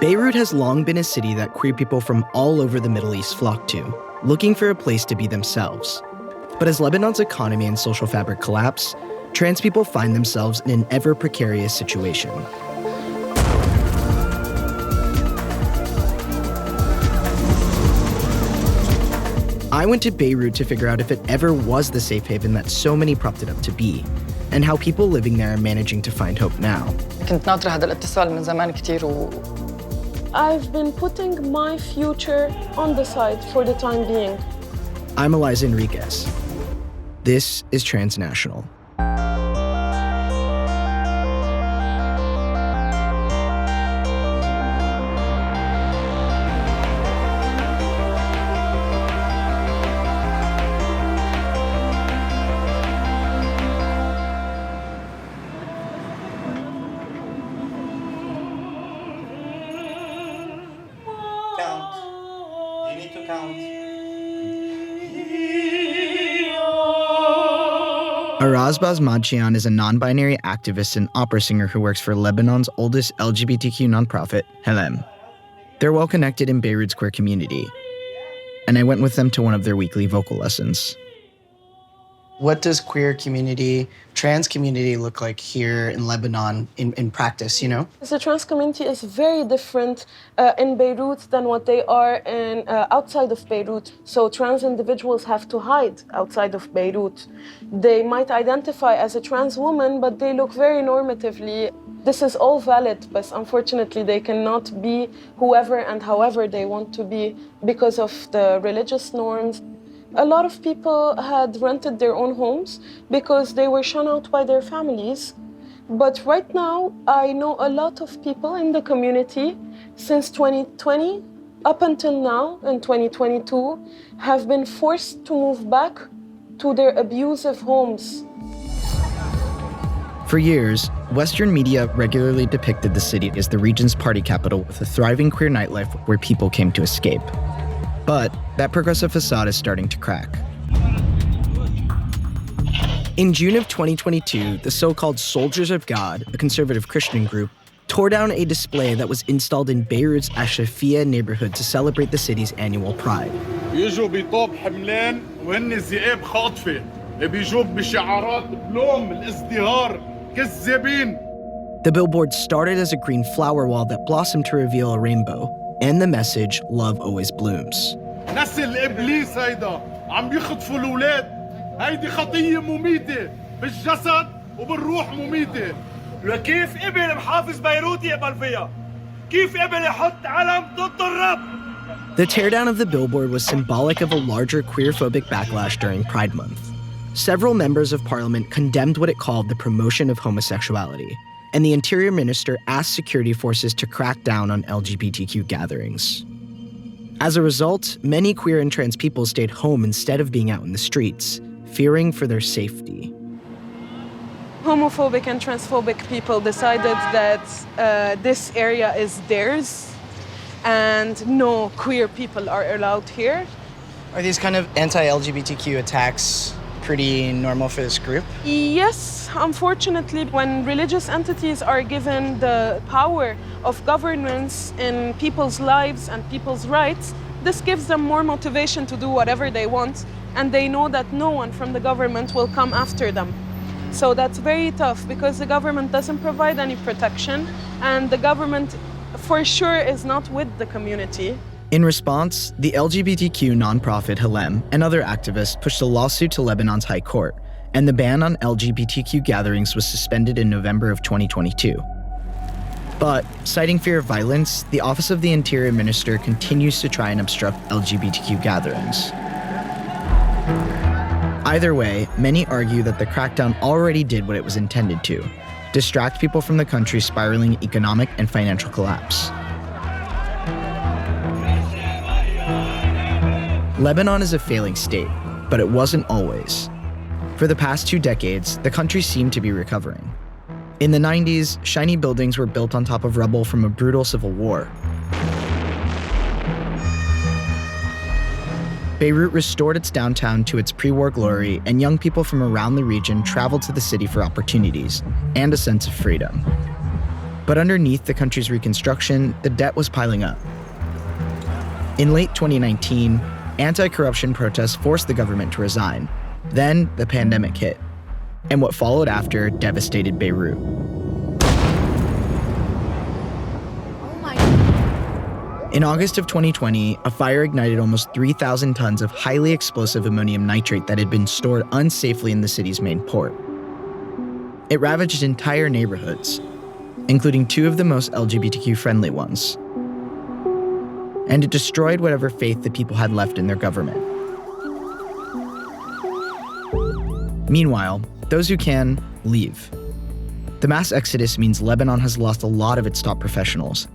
Beirut has long been a city that queer people from all over the Middle East flock to, looking for a place to be themselves. But as Lebanon's economy and social fabric collapse, trans people find themselves in an ever-precarious situation. I went to Beirut to figure out if it ever was the safe haven that so many propped it up to be, and how people living there are managing to find hope now. كنت ناطرة هذا الاتصال من زمان كتير I've been putting my future on the side for the time being. I'm Alyza Enriquez. This is Transnational. Araz Basmadjian is a non-binary activist and opera singer who works for Lebanon's oldest LGBTQ nonprofit, Helem. They're well connected in Beirut's queer community, and I went with them to one of their weekly vocal lessons. What does queer community, trans community look like here in Lebanon in practice, you know? The trans community is very different in Beirut than what they are in outside of Beirut. So trans individuals have to hide outside of Beirut. They might identify as a trans woman, but they look very normatively. This is all valid, but unfortunately they cannot be whoever and however they want to be because of the religious norms. A lot of people had rented their own homes because they were shut out by their families. But right now, I know a lot of people in the community since 2020 up until now in 2022 have been forced to move back to their abusive homes. For years, Western media regularly depicted the city as the region's party capital with a thriving queer nightlife where people came to escape. But that progressive facade is starting to crack. In June of 2022, the so-called Soldiers of God, a conservative Christian group, tore down a display that was installed in Beirut's Ashafia neighborhood to celebrate the city's annual Pride. بيجوا بطوب حملان وهن ذئاب خاطفة بيجوا بشعارات بلوم الازدهار كذابين. The billboard started as a green flower wall that blossomed to reveal a rainbow, and the message, "Love always blooms." نسل إبليس هيدا عم بيخطفوا الأولاد هيدي خطية مميتة بالجسد وبالروح مميتة. وكيف قبل محافظ بيروت يقبل فيها؟ كيف قبل يحط علم ضد الرب؟ The teardown of the billboard was symbolic of a larger queerphobic backlash during Pride Month. Several members of parliament condemned what it called the promotion of homosexuality, and the interior minister asked security forces to crack down on LGBTQ gatherings. As a result, many queer and trans people stayed home instead of being out in the streets, fearing for their safety. Homophobic and transphobic people decided that this area is theirs and no queer people are allowed here. Are these kind of anti-LGBTQ attacks pretty normal for this group? Yes, unfortunately, when religious entities are given the power of governance in people's lives and people's rights, this gives them more motivation to do whatever they want, and they know that no one from the government will come after them. So that's very tough because the government doesn't provide any protection, and the government for sure is not with the community. In response, the LGBTQ nonprofit Helem and other activists pushed a lawsuit to Lebanon's High Court, and the ban on LGBTQ gatherings was suspended in November of 2022. But, citing fear of violence, the Office of the Interior Minister continues to try and obstruct LGBTQ gatherings. Either way, many argue that the crackdown already did what it was intended to: distract people from the country's spiraling economic and financial collapse. Lebanon is a failing state, but it wasn't always. For the past 2 decades, the country seemed to be recovering. In the 90s, shiny buildings were built on top of rubble from a brutal civil war. Beirut restored its downtown to its pre-war glory, and young people from around the region traveled to the city for opportunities and a sense of freedom. But underneath the country's reconstruction, the debt was piling up. In late 2019, anti-corruption protests forced the government to resign. Then the pandemic hit, and what followed after devastated Beirut. In August of 2020, a fire ignited almost 3,000 tons of highly explosive ammonium nitrate that had been stored unsafely in the city's main port. It ravaged entire neighborhoods, including two of the most LGBTQ-friendly ones. And it destroyed whatever faith the people had left in their government. Meanwhile, those who can, leave. The mass exodus means Lebanon has lost a lot of its top professionals,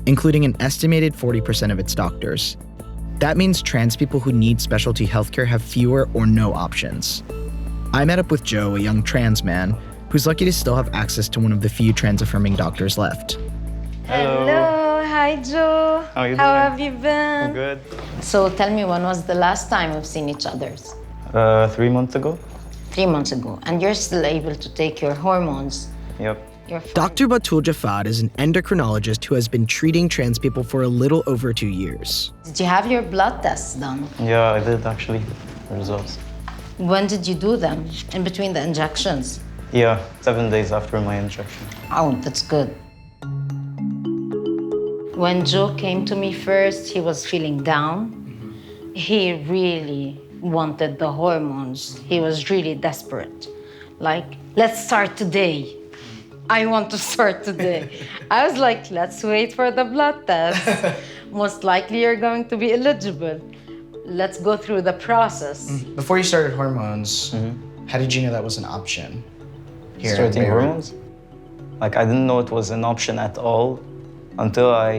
including an estimated 40% of its doctors. That means trans people who need specialty healthcare have fewer or no options. I met up with Joe, a young trans man, who's lucky to still have access to one of the few trans-affirming doctors left. Hello, hi Joe. How are you doing? How have you been? I'm good. So tell me, when was the last time we've seen each other? 3 months ago. 3 months ago. And you're still able to take your hormones. Yep. You're fine. Dr. Batul Jafad is an endocrinologist who has been treating trans people for a little over 2 years. Did you have your blood tests done? Yeah, I did actually. The results. When did you do them? In between the injections? Yeah, 7 days after my injection. Oh, that's good. When Joe came to me first, he was feeling down. He really wanted the hormones. He was really desperate. Like, let's start today. I want to start today. I was like, let's wait for the blood test. Most likely you're going to be eligible. Let's go through the process. Before you started hormones, how did you know that was an option? Here in Starting Beirut? hormones? Like, I didn't know it was an option at all until I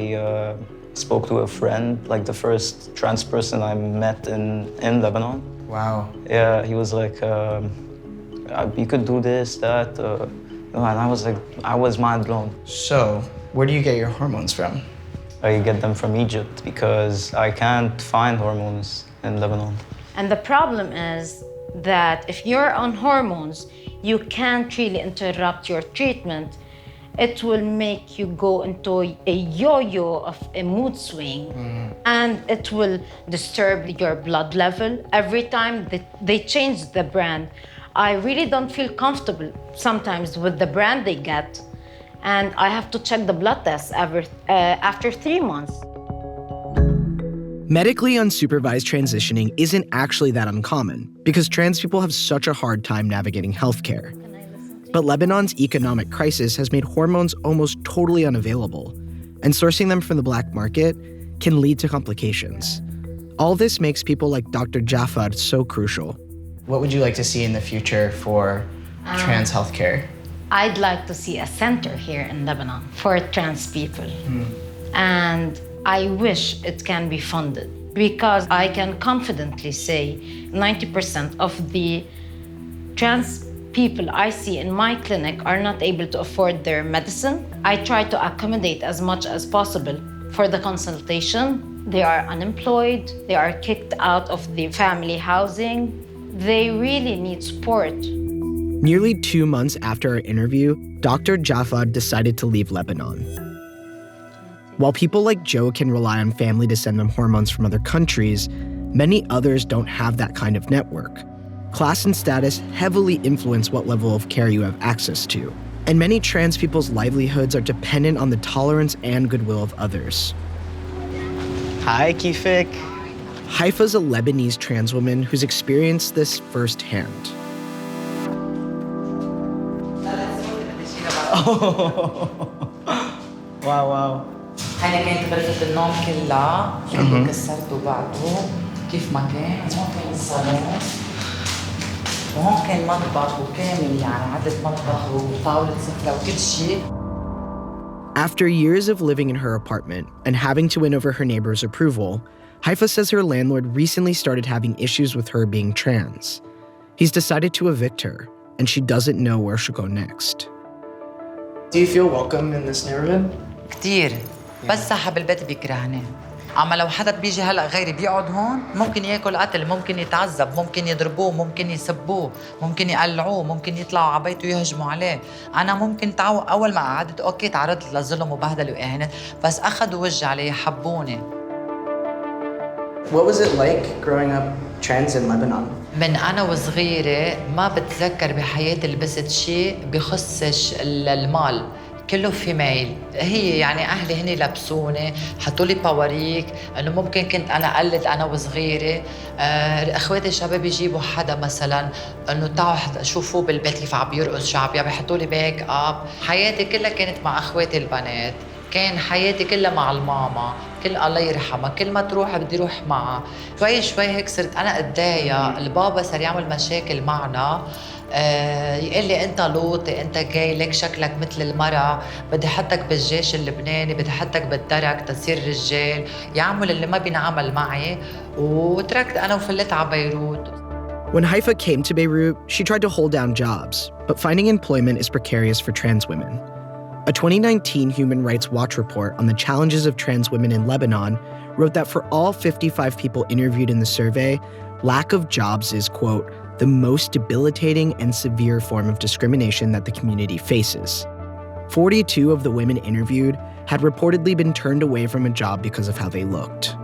spoke to a friend, like the first trans person I met in Lebanon. Wow. Yeah, he was like, you could do this, that. And I was like, I was mind blown. So, where do you get your hormones from? I get them from Egypt because I can't find hormones in Lebanon. And the problem is that if you're on hormones, you can't really interrupt your treatment. It will make you go into a yo-yo of a mood swing, and it will disturb your blood level. Every time they change the brand, I really don't feel comfortable sometimes with the brand they get, and I have to check the blood tests after 3 months. Medically unsupervised transitioning isn't actually that uncommon because trans people have such a hard time navigating healthcare. But Lebanon's economic crisis has made hormones almost totally unavailable, and sourcing them from the black market can lead to complications. All this makes people like Dr. Jafad so crucial. What would you like to see in the future for trans healthcare? I'd like to see a center here in Lebanon for trans people. And I wish it can be funded because I can confidently say 90% of the trans people I see in my clinic are not able to afford their medicine. I try to accommodate as much as possible for the consultation. They are unemployed, they are kicked out of the family housing. They really need support. Nearly 2 months after our interview, Dr. Jafad decided to leave Lebanon. While people like Joe can rely on family to send them hormones from other countries, many others don't have that kind of network. Class and status heavily influence what level of care you have access to, and many trans people's livelihoods are dependent on the tolerance and goodwill of others. Hi, Kifik. Haifa's a Lebanese trans woman who's experienced this firsthand. Wow. هيدا كانت غرفة النوم كلها، كله كسرته بعده كيف ما كان، هون كان الصالون وهون كان مطبخ وكامل يعني عدد مطبخ وطاولة سفرة وكل شيء. After years of living in her apartment and having to win over her neighbor's approval, Haifa says her landlord recently started having issues with her being trans. He's decided to evict her, and she doesn't know where she'll go next. Do you feel welcome in this neighborhood? كتير بس صاحب البيت بيكرهني أما لو حدا بيجي هلأ غيري بيقعد هون ممكن ياكل قتل، ممكن يتعذب، ممكن يضربوه، ممكن يسبوه، ممكن يقلعوه، ممكن يطلعوا على بيته يهجموا عليه. أنا ممكن أول ما قعدت أوكي تعرضت للظلم وبهدل وإهانة، بس أخذوا وجه علي حبوني. What was it like growing up trans in Lebanon? من أنا وصغيرة ما بتذكر بحياتي لبست شيء بخصش المال، كله فيميل. هي يعني أهلي هني لبسوني، حطولي باوريك، إنه ممكن كنت أنا أقلد أنا وصغيرة. إخواتي الشباب يجيبوا حدا مثلاً إنه تعالوا شوفوه بالبيت كيف عم يرقص، شو عم بيحطولي ميك أب. حياتي كلها كانت مع إخواتي البنات، كان حياتي كلها مع الماما، كل الله يرحمها، كل ما تروح بدي روح معها. شوي شوي هيك صرت أنا أتضايق، البابا صار يعمل مشاكل معنا، يقول لي أنت لوطي، أنت جاي لك شكلك مثل المرأة، بدي حطك بالجيش اللبناني، بدي حطك بالدرك تصير رجال، يعمل اللي ما بينعمل معي، وتركت أنا وفلت على بيروت. When Haifa came to Beirut, she tried to hold down jobs, but finding employment is precarious for trans women. A 2019 Human Rights Watch report on the challenges of trans women in Lebanon wrote that for all 55 people interviewed in the survey, lack of jobs is, quote, the most debilitating and severe form of discrimination that the community faces. 42 of the women interviewed had reportedly been turned away from a job because of how they looked.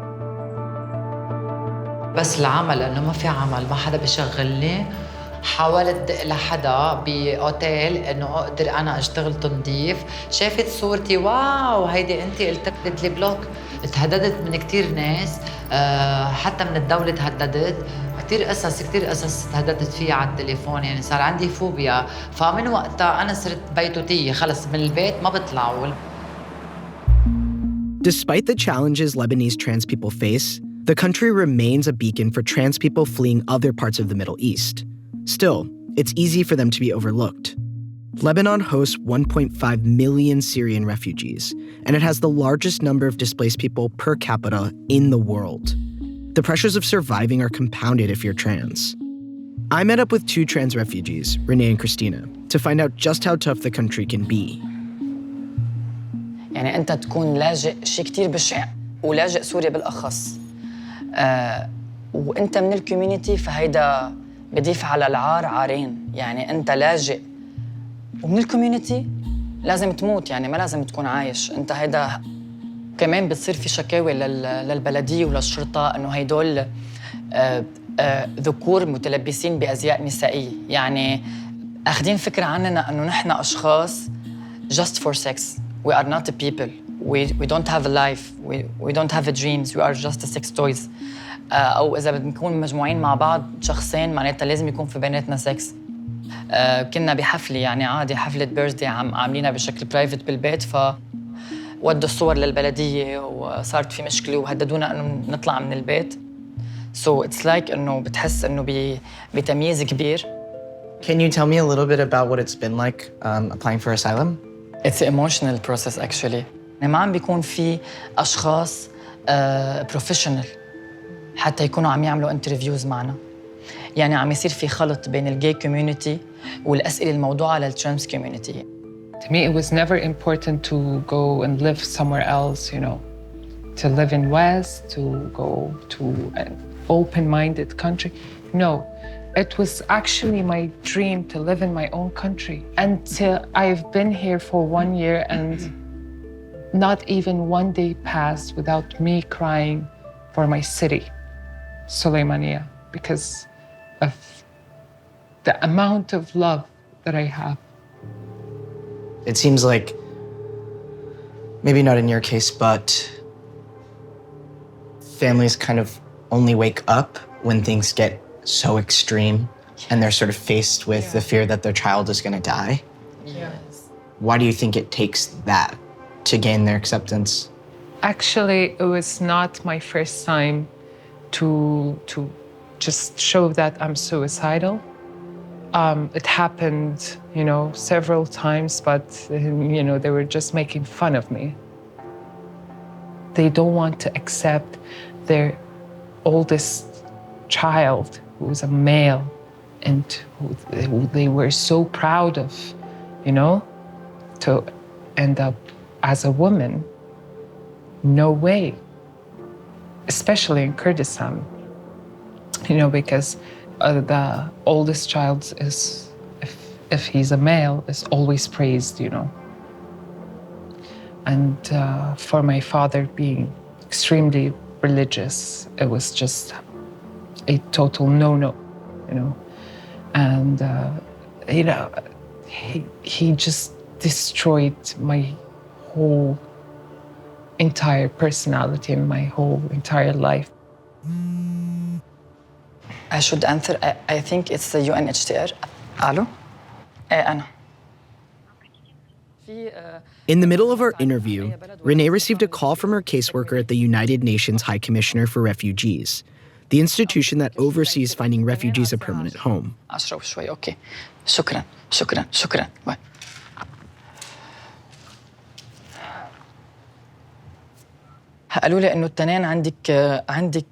بس العمل انه ما في عمل، ما حدا بيشغلني. حاولت دق لحدا باوتيل انه اقدر انا اشتغل تنظيف، شافت صورتي واو هيدي انت، قلت لي بلوك. تهددت من كتير ناس، حتى من الدولة تهددت، كتير قصص تهددت فيها على التليفون، يعني صار عندي فوبيا. فمن وقتها انا صرت بيتوتية، خلص من البيت ما بطلعوا. Despite the challenges Lebanese trans people face, the country remains a beacon for trans people fleeing other parts of the Middle East. Still, it's easy for them to be overlooked. Lebanon hosts 1.5 million Syrian refugees, and it has the largest number of displaced people per capita in the world. The pressures of surviving are compounded if you're trans. I met up with two trans refugees, Renee and Christina, to find out just how tough the country can be. يعني أنت تكون لاجئ شيء كتير بشع، ولاجئ سوريا بالأخص، وأنت من الكوميونيتي، فهيدا بضيف على العار عارين. يعني أنت لاجئ ومن الكوميونيتي لازم تموت، يعني ما لازم تكون عايش. أنت هيدا كمان بتصير في شكاوي للبلدية وللشرطة إنه هيدول ذكور متلبسين بأزياء نسائية، يعني أخذين فكرة عننا إنه نحن أشخاص just for sex. We are not a people. We don't have a life. We don't have a dreams. We are just a sex toys. أو إذا بنكون مجموعين مع بعض شخصين معناتها لازم يكون في بيناتنا سكس. كنا بحفلة يعني عادي، حفلة بيرثدي عاملينها بشكل برايفت بالبيت، فودوا الصور للبلدية وصارت في مشكلة وهددونا إنه نطلع من البيت. So it's like إنه بتحس إنه بتمييز كبير. Can you tell me a little bit about what it's been like applying for asylum? It's an emotional process actually. ما عم بيكون في أشخاص professional حتى يكونوا عم يعملوا interviews معنا. يعني عم يصير في خلط بين الجاي كوميونيتي والأسئلة الموضوعة للترانس كوميونيتي. To me, it was never important to go and live somewhere else, you know, to live in West, to go to an open-minded country. No, it was actually my dream to live in my own country. Until I've been here for 1 year and not even one day passed without me crying for my city, Suleymania, because of the amount of love that I have. It seems like, maybe not in your case, but families kind of only wake up when things get so extreme and they're sort of faced with the fear that their child is going to die. Yes. Why do you think it takes that to gain their acceptance? Actually, it was not my first time to just show that I'm suicidal. It happened, you know, several times, but, you know, they were just making fun of me. They don't want to accept their oldest child, who's a male, and who they were so proud of, you know, to end up as a woman. No way. especially in Kurdistan, because the oldest child is, if he's a male, is always praised, And for my father being extremely religious, it was just a total no-no, And, he just destroyed my whole entire personality and my whole entire life. I should answer. I think it's the UNHCR. Hello? أنا. In the middle of our interview, Renee received a call from her caseworker at the United Nations High Commissioner for Refugees, the institution that oversees finding refugees a permanent home. أشرب شوي. أوكي. شكرا. باي. قالوا لي إنه التنين عندك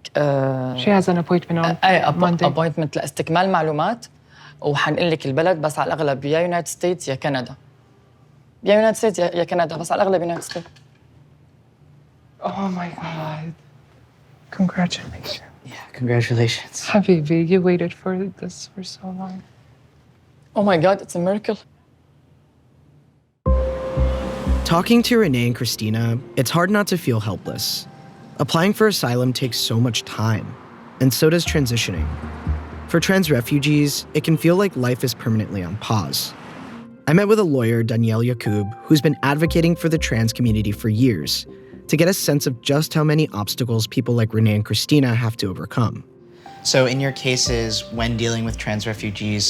She has an appointment on Monday. appointment لاستكمال معلومات وحنقول لك البلد بس على الأغلب يا يونايتد ستيتس يا كندا. يا يونايتد ستيتس يا كندا بس على الأغلب يونايتد ستيتس. Oh my God. Congratulations. Yeah, congratulations. Habibi, you waited for this for so long. Oh my God, it's a miracle. Talking to Renee and Christina, it's hard not to feel helpless. Applying for asylum takes so much time, and so does transitioning. For trans refugees, it can feel like life is permanently on pause. I met with a lawyer, Danielle Yacoub, who's been advocating for the trans community for years, to get a sense of just how many obstacles people like Renee and Christina have to overcome. So in your cases, when dealing with trans refugees,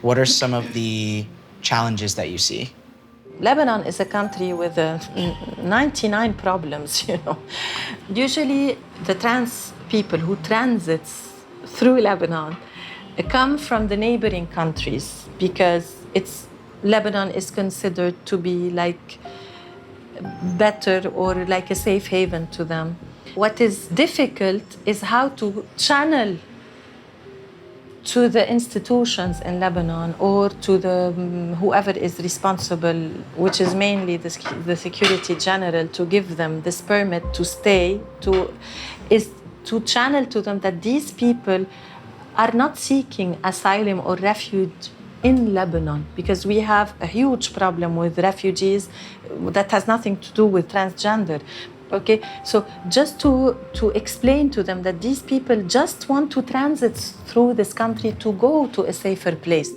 what are some of the challenges that you see? Lebanon is a country with 99 problems, Usually the trans people who transit through Lebanon come from the neighboring countries because Lebanon is considered to be like better or like a safe haven to them. What is difficult is how to channel to the institutions in Lebanon or to the whoever is responsible, which is mainly the Security General, to give them this permit to stay, to channel to them that these people are not seeking asylum or refuge in Lebanon, because we have a huge problem with refugees that has nothing to do with transgender. Okay, so just to explain to them that these people just want to transit through this country to go to a safer place.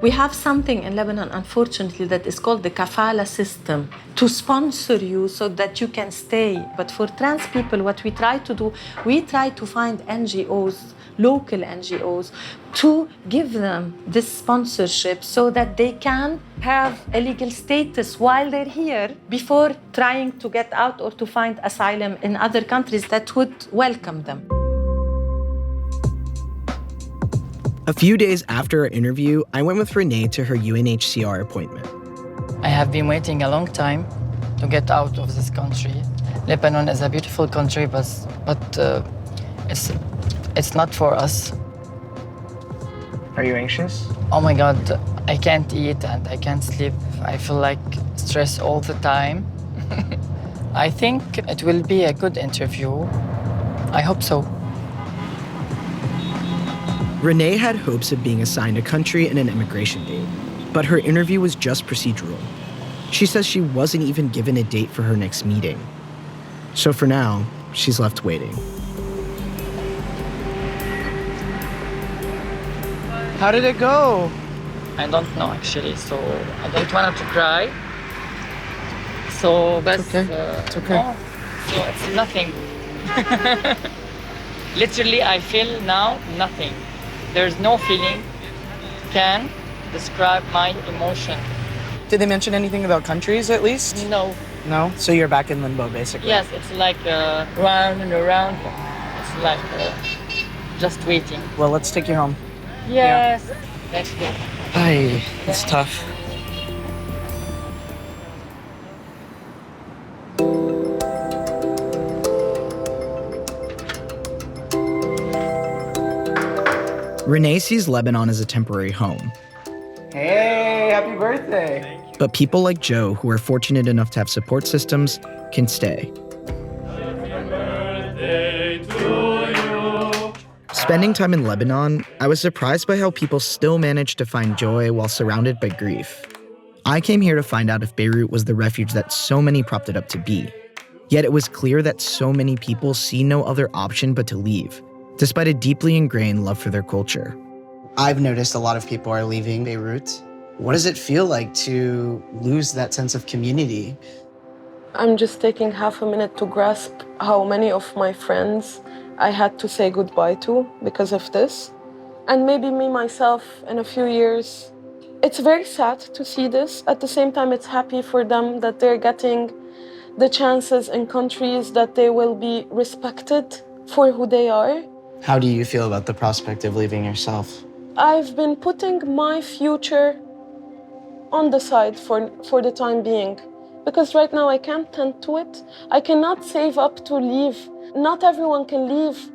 We have something in Lebanon, unfortunately, that is called the kafala system to sponsor you so that you can stay. But for trans people, what we try to do, we try to find NGOs, local NGOs, to give them this sponsorship so that they can have a legal status while they're here before trying to get out or to find asylum in other countries that would welcome them. A few days after our interview, I went with Renee to her UNHCR appointment. I have been waiting a long time to get out of this country. Lebanon is a beautiful country, but it's not for us. Are you anxious? Oh my God, I can't eat and I can't sleep. I feel like stress all the time. I think it will be a good interview. I hope so. Renee had hopes of being assigned a country and an immigration date, but her interview was just procedural. She says she wasn't even given a date for her next meeting. So for now, she's left waiting. How did it go? I don't know actually, so I don't want to cry. So but okay. It's okay. No, so it's nothing. Literally, I feel now nothing. There's no feeling can describe my emotion. Did they mention anything about countries at least? No. No? So you're back in limbo basically? Yes, it's like round and around. It's like just waiting. Well, let's take you home. Yes. Let's go. Ay, it's tough. Renee sees Lebanon as a temporary home. Hey, happy birthday. But people like Joe, who are fortunate enough to have support systems, can stay. Spending time in Lebanon, I was surprised by how people still managed to find joy while surrounded by grief. I came here to find out if Beirut was the refuge that so many propped it up to be. Yet it was clear that so many people see no other option but to leave, despite a deeply ingrained love for their culture. I've noticed a lot of people are leaving Beirut. What does it feel like to lose that sense of community? I'm just taking half a minute to grasp how many of my friends I had to say goodbye to because of this. And maybe me, myself, in a few years. It's very sad to see this. At the same time, it's happy for them that they're getting the chances in countries that they will be respected for who they are. How do you feel about the prospect of leaving yourself? I've been putting my future on the side for the time being, because right now I can't tend to it. I cannot save up to leave. Not everyone can leave.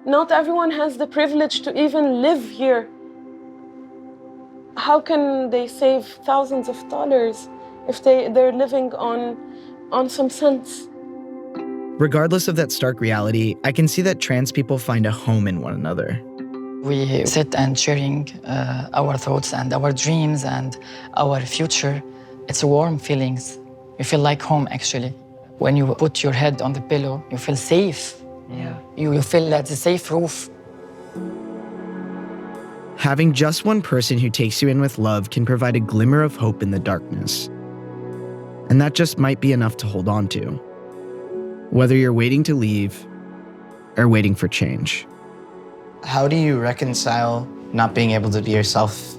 Not everyone has the privilege to even live here. How can they save thousands of dollars if they're living on some cents? Regardless of that stark reality, I can see that trans people find a home in one another. We sit and sharing our thoughts and our dreams and our future. It's warm feelings. You feel like home, actually. When you put your head on the pillow, you feel safe. Yeah. You feel that's a safe roof. Having just one person who takes you in with love can provide a glimmer of hope in the darkness. And that just might be enough to hold on to, whether you're waiting to leave or waiting for change. How do you reconcile not being able to be yourself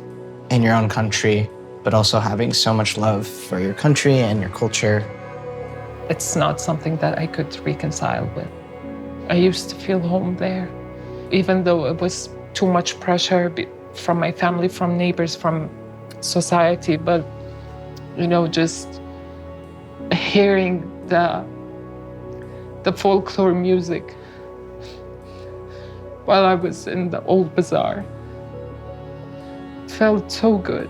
in your own country, but also having so much love for your country and your culture? It's not something that I could reconcile with. I used to feel home there, even though it was too much pressure from my family, from neighbors, from society. But, just hearing the folklore music while I was in the old bazaar felt so good.